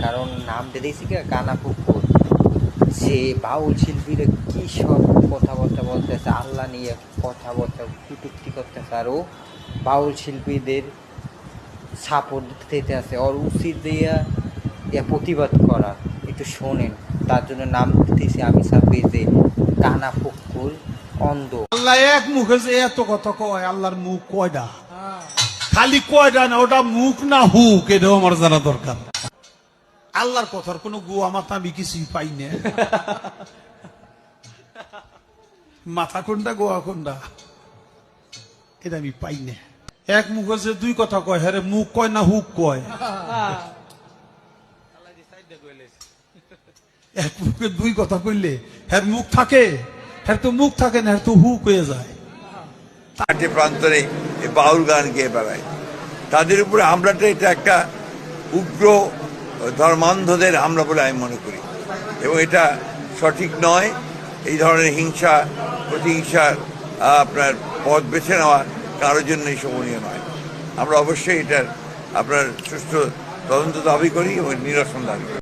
কারণ নাম দিয়েছি কানা পুকুর। যে বাউল শিল্পীরা কি সব কথাবার্তা বলতেছে, আল্লাহ নিয়ে কথাবার্তা কটূক্তি করতেছে, আর ও বাউল শিল্পীদের সাপোর্ট দিতে আছে। ওর উচিত দিয়া প্রতিবাদ করা। একটু শোনেন, তার জন্য নাম দিতেছি আমি সাপে যে কানা পুকুর অন্ধ। আল্লাহ এক মুখে যে এত কথা কয়, আল্লাহর মুখ কয়টা? খালি কয়টা না, ওটা মুখ না হুক, এটাও আমার জানা দরকার। আল্লাহর কথার কোনো গু আমার তো আমি কিছুই পাই না। মাথা কোনটা গোয়া কোনটা এটা আমি পাই না। এক মুখে যে দুই কথা কয়, হ্যাঁ মুখ কয় না হুক কয়? এক মুখে দুই কথা কইলে হ্যাঁ মুখ থাকে, হ্যাঁ তো মুখ থাকে না, হ্যাঁ তো হুক হয়ে যায়। মাঠে প্রান্তরে বাউল গান গেয়ে বেড়ায়, তাদের উপরে হামলাটা এটা একটা উগ্র ধর্মান্ধদের হামলা বলে আমি মনে করি, এবং এটা সঠিক নয়। এই ধরনের হিংসা প্রতিহিংসার আপনার পথ বেছে নেওয়া কারোর জন্যই শোভনীয় নয়। আমরা অবশ্যই এটার আপনার সুষ্ঠু তদন্ত দাবি করি এবং নিরসন দাবি করি।